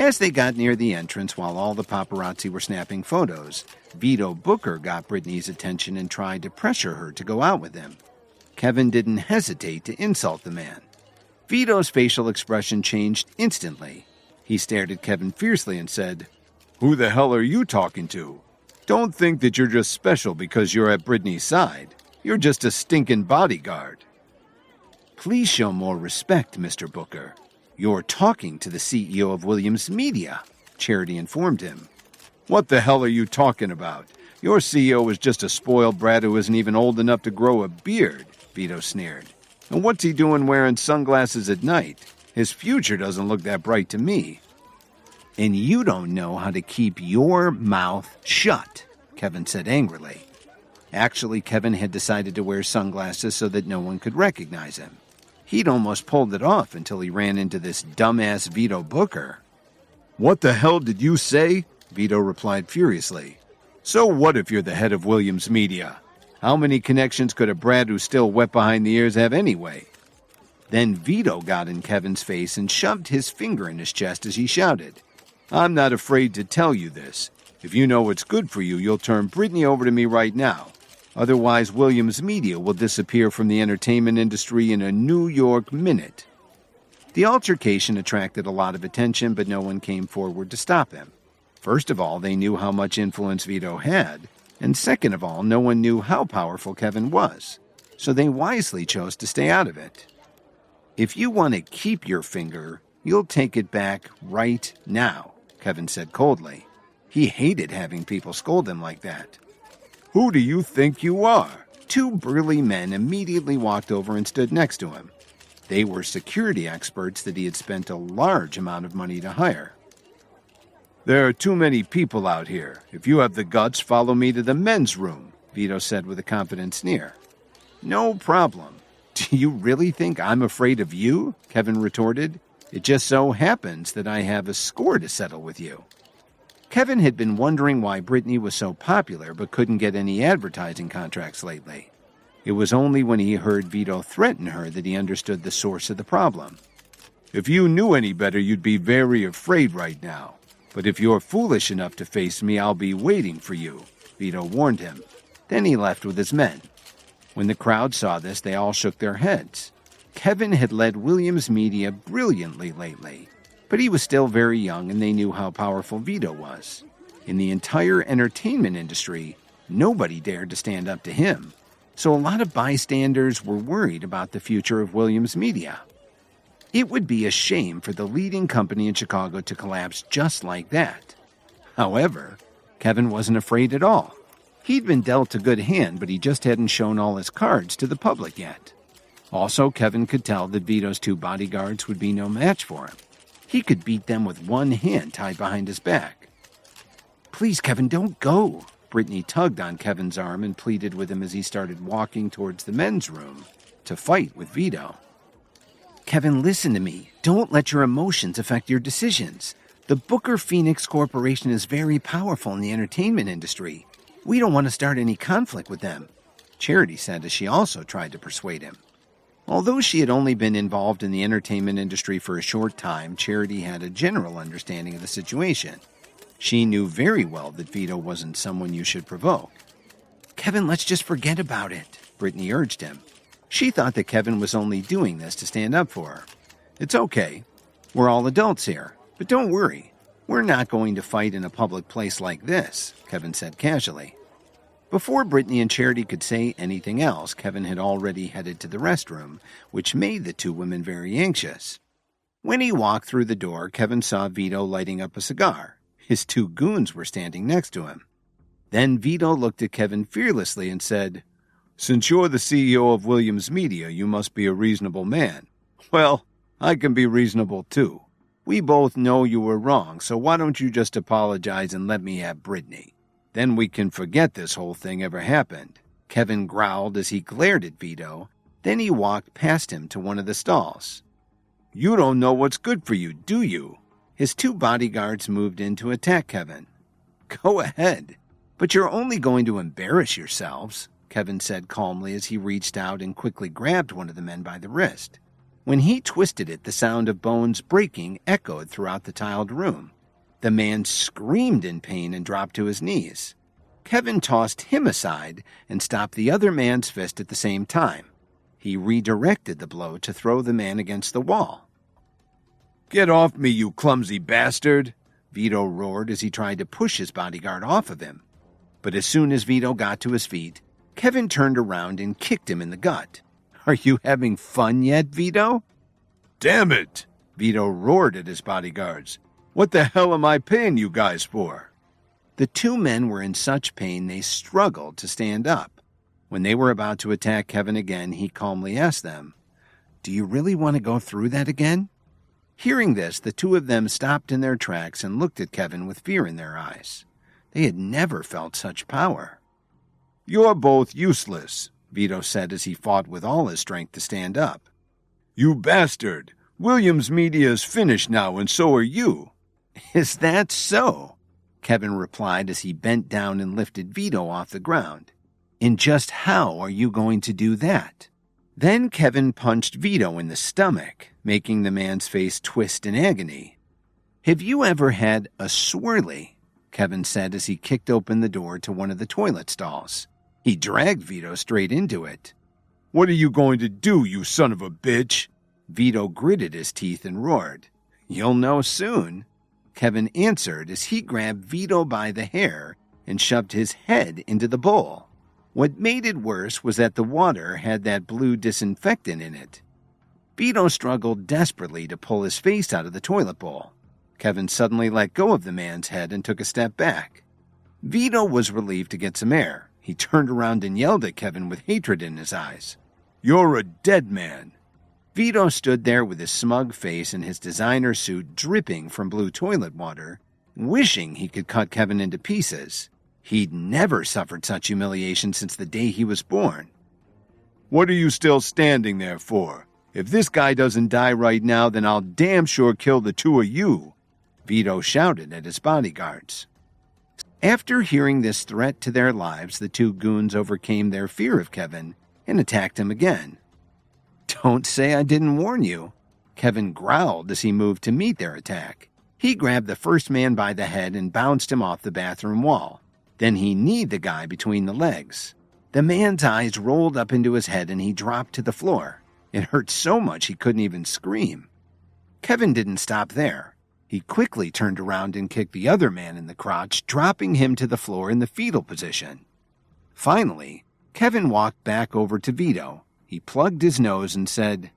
As they got near the entrance while all the paparazzi were snapping photos, Vito Booker got Brittany's attention and tried to pressure her to go out with him. Kevin didn't hesitate to insult the man. Vito's facial expression changed instantly. He stared at Kevin fiercely and said, "Who the hell are you talking to? Don't think that you're just special because you're at Brittany's side. You're just a stinking bodyguard." "Please show more respect, Mr. Booker. You're talking to the CEO of Williams Media," Charity informed him. "What the hell are you talking about? Your CEO is just a spoiled brat who isn't even old enough to grow a beard," Vito sneered. "And what's he doing wearing sunglasses at night? His future doesn't look that bright to me." "And you don't know how to keep your mouth shut," Kevin said angrily. Actually, Kevin had decided to wear sunglasses so that no one could recognize him. He'd almost pulled it off until he ran into this dumbass Vito Booker. "What the hell did you say?" Vito replied furiously. "So what if you're the head of Williams Media? How many connections could a brat who's still wet behind the ears have anyway?" Then Vito got in Kevin's face and shoved his finger in his chest as he shouted, "I'm not afraid to tell you this. If you know what's good for you, you'll turn Brittany over to me right now. Otherwise, Williams Media will disappear from the entertainment industry in a New York minute." The altercation attracted a lot of attention, but no one came forward to stop him. First of all, they knew how much influence Vito had, and second of all, no one knew how powerful Kevin was, so they wisely chose to stay out of it. "If you want to keep your finger, you'll take it back right now," Kevin said coldly. He hated having people scold him like that. "Who do you think you are?" Two burly men immediately walked over and stood next to him. They were security experts that he had spent a large amount of money to hire. "There are too many people out here. If you have the guts, follow me to the men's room," Vito said with a confident sneer. "No problem. Do you really think I'm afraid of you?" Kevin retorted. "It just so happens that I have a score to settle with you." Kevin had been wondering why Brittany was so popular but couldn't get any advertising contracts lately. It was only when he heard Vito threaten her that he understood the source of the problem. "If you knew any better, you'd be very afraid right now. But if you're foolish enough to face me, I'll be waiting for you," Vito warned him. Then he left with his men. When the crowd saw this, they all shook their heads. Kevin had led Williams Media brilliantly lately, but he was still very young and they knew how powerful Vito was. In the entire entertainment industry, nobody dared to stand up to him, so a lot of bystanders were worried about the future of Williams Media. It would be a shame for the leading company in Chicago to collapse just like that. However, Kevin wasn't afraid at all. He'd been dealt a good hand, but he just hadn't shown all his cards to the public yet. Also, Kevin could tell that Vito's two bodyguards would be no match for him. He could beat them with one hand tied behind his back. "Please, Kevin, don't go." Brittany tugged on Kevin's arm and pleaded with him as he started walking towards the men's room to fight with Vito. "Kevin, listen to me. Don't let your emotions affect your decisions. The Booker Phoenix Corporation is very powerful in the entertainment industry. We don't want to start any conflict with them," Charity said as she also tried to persuade him. Although she had only been involved in the entertainment industry for a short time, Charity had a general understanding of the situation. She knew very well that Vito wasn't someone you should provoke. "Kevin, let's just forget about it," Brittany urged him. She thought that Kevin was only doing this to stand up for her. "It's okay. We're all adults here. But don't worry. We're not going to fight in a public place like this," Kevin said casually. Before Brittany and Charity could say anything else, Kevin had already headed to the restroom, which made the two women very anxious. When he walked through the door, Kevin saw Vito lighting up a cigar. His two goons were standing next to him. Then Vito looked at Kevin fearlessly and said, "Since you're the CEO of Williams Media, you must be a reasonable man. Well, I can be reasonable too. We both know you were wrong, so why don't you just apologize and let me have Brittany? Then we can forget this whole thing ever happened," Kevin growled as he glared at Vito. Then he walked past him to one of the stalls. "You don't know what's good for you, do you?" His two bodyguards moved in to attack Kevin. "Go ahead, but you're only going to embarrass yourselves," Kevin said calmly as he reached out and quickly grabbed one of the men by the wrist. When he twisted it, the sound of bones breaking echoed throughout the tiled room. The man screamed in pain and dropped to his knees. Kevin tossed him aside and stopped the other man's fist at the same time. He redirected the blow to throw the man against the wall. "Get off me, you clumsy bastard!" Vito roared as he tried to push his bodyguard off of him. But as soon as Vito got to his feet, Kevin turned around and kicked him in the gut. "Are you having fun yet, Vito?" "Damn it!" Vito roared at his bodyguards. "What the hell am I paying you guys for?" The two men were in such pain they struggled to stand up. When they were about to attack Kevin again, he calmly asked them, "Do you really want to go through that again?" Hearing this, the two of them stopped in their tracks and looked at Kevin with fear in their eyes. They had never felt such power. "You're both useless," Vito said as he fought with all his strength to stand up. "You bastard! Williams Media is finished now, and so are you." "Is that so?" Kevin replied as he bent down and lifted Vito off the ground. "And just how are you going to do that?" Then Kevin punched Vito in the stomach, making the man's face twist in agony. "Have you ever had a swirly?" Kevin said as he kicked open the door to one of the toilet stalls. He dragged Vito straight into it. "What are you going to do, you son of a bitch?" Vito gritted his teeth and roared. "You'll know soon," Kevin answered as he grabbed Vito by the hair and shoved his head into the bowl. What made it worse was that the water had that blue disinfectant in it. Vito struggled desperately to pull his face out of the toilet bowl. Kevin suddenly let go of the man's head and took a step back. Vito was relieved to get some air. He turned around and yelled at Kevin with hatred in his eyes. "You're a dead man." Vito stood there with his smug face and his designer suit dripping from blue toilet water, wishing he could cut Kevin into pieces. He'd never suffered such humiliation since the day he was born. "What are you still standing there for? If this guy doesn't die right now, then I'll damn sure kill the two of you," Vito shouted at his bodyguards. After hearing this threat to their lives, the two goons overcame their fear of Kevin and attacked him again. "Don't say I didn't warn you," Kevin growled as he moved to meet their attack. He grabbed the first man by the head and bounced him off the bathroom wall. Then he kneed the guy between the legs. The man's eyes rolled up into his head and he dropped to the floor. It hurt so much he couldn't even scream. Kevin didn't stop there. He quickly turned around and kicked the other man in the crotch, dropping him to the floor in the fetal position. Finally, Kevin walked back over to Vito. He plugged his nose and said,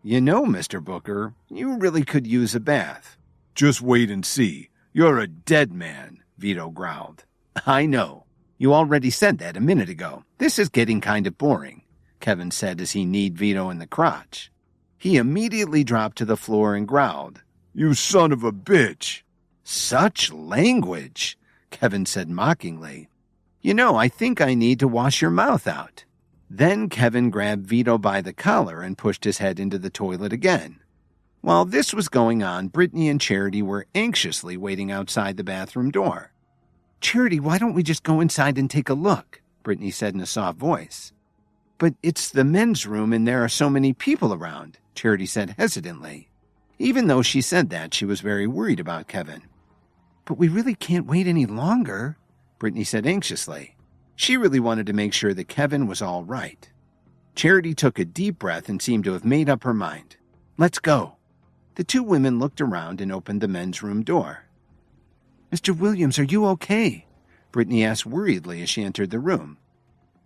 "You know, Mr. Booker, you really could use a bath." "Just wait and see. You're a dead man," Vito growled. "I know. You already said that a minute ago. This is getting kind of boring," Kevin said as he kneed Vito in the crotch. He immediately dropped to the floor and growled, "You son of a bitch." "Such language," Kevin said mockingly. "You know, I think I need to wash your mouth out." Then Kevin grabbed Vito by the collar and pushed his head into the toilet again. While this was going on, Brittany and Charity were anxiously waiting outside the bathroom door. "Charity, why don't we just go inside and take a look?" Brittany said in a soft voice. "But it's the men's room and there are so many people around," Charity said hesitantly. Even though she said that, she was very worried about Kevin. "But we really can't wait any longer," Brittany said anxiously. She really wanted to make sure that Kevin was all right. Charity took a deep breath and seemed to have made up her mind. "Let's go." The two women looked around and opened the men's room door. "Mr. Williams, are you okay?" Brittany asked worriedly as she entered the room.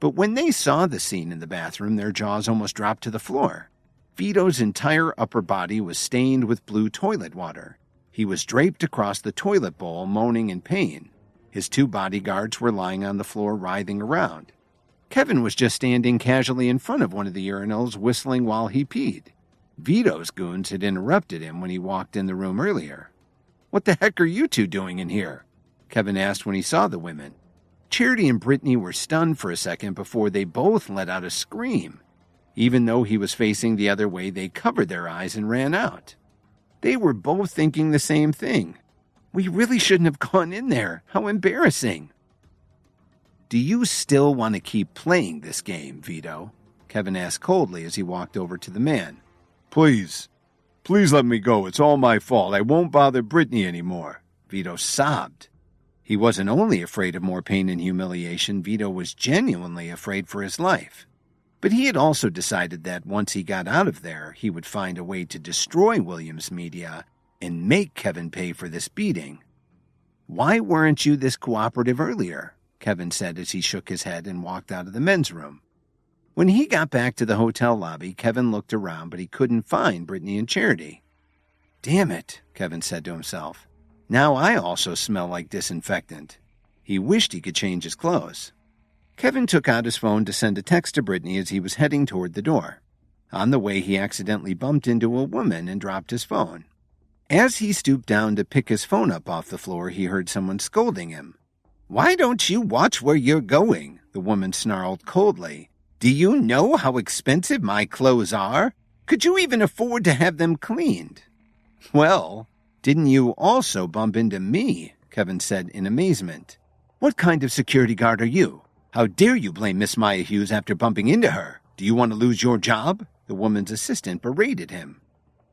But when they saw the scene in the bathroom, their jaws almost dropped to the floor. Vito's entire upper body was stained with blue toilet water. He was draped across the toilet bowl, moaning in pain. His two bodyguards were lying on the floor, writhing around. Kevin was just standing casually in front of one of the urinals, whistling while he peed. Vito's goons had interrupted him when he walked in the room earlier. "What the heck are you two doing in here?" Kevin asked when he saw the women. Charity and Brittany were stunned for a second before they both let out a scream. Even though he was facing the other way, they covered their eyes and ran out. They were both thinking the same thing. "We really shouldn't have gone in there. How embarrassing." "Do you still want to keep playing this game, Vito?" Kevin asked coldly as he walked over to the man. Please. Please let me go. It's all my fault. I won't bother Brittany anymore. Vito sobbed. He wasn't only afraid of more pain and humiliation, Vito was genuinely afraid for his life. But he had also decided that once he got out of there, he would find a way to destroy Williams Media and make Kevin pay for this beating. Why weren't you this cooperative earlier? Kevin said as he shook his head and walked out of the men's room. When he got back to the hotel lobby, Kevin looked around, but he couldn't find Brittany and Charity. Damn it, Kevin said to himself. Now I also smell like disinfectant. He wished he could change his clothes. Kevin took out his phone to send a text to Brittany as he was heading toward the door. On the way, he accidentally bumped into a woman and dropped his phone. As he stooped down to pick his phone up off the floor, he heard someone scolding him. "Why don't you watch where you're going?" the woman snarled coldly. "Do you know how expensive my clothes are? Could you even afford to have them cleaned?" "Well, didn't you also bump into me?" Kevin said in amazement. "What kind of security guard are you? How dare you blame Miss Maya Hughes after bumping into her? Do you want to lose your job?" The woman's assistant berated him.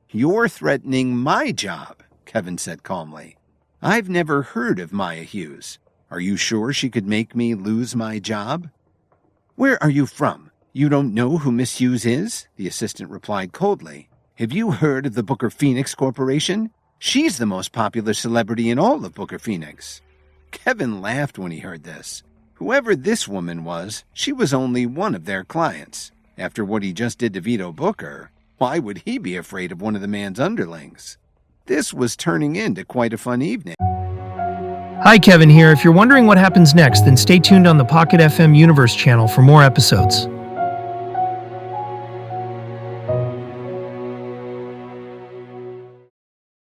"You're threatening my job," Kevin said calmly. "I've never heard of Maya Hughes. Are you sure she could make me lose my job?" "Where are you from? You don't know who Miss Hughes is?" the assistant replied coldly. "Have you heard of the Booker Phoenix Corporation? She's the most popular celebrity in all of Booker Phoenix." Kevin laughed when he heard this. Whoever this woman was, she was only one of their clients. After what he just did to Vito Booker, why would he be afraid of one of the man's underlings? This was turning into quite a fun evening. Hi, Kevin here. If you're wondering what happens next, then stay tuned on the Pocket FM Universe channel for more episodes.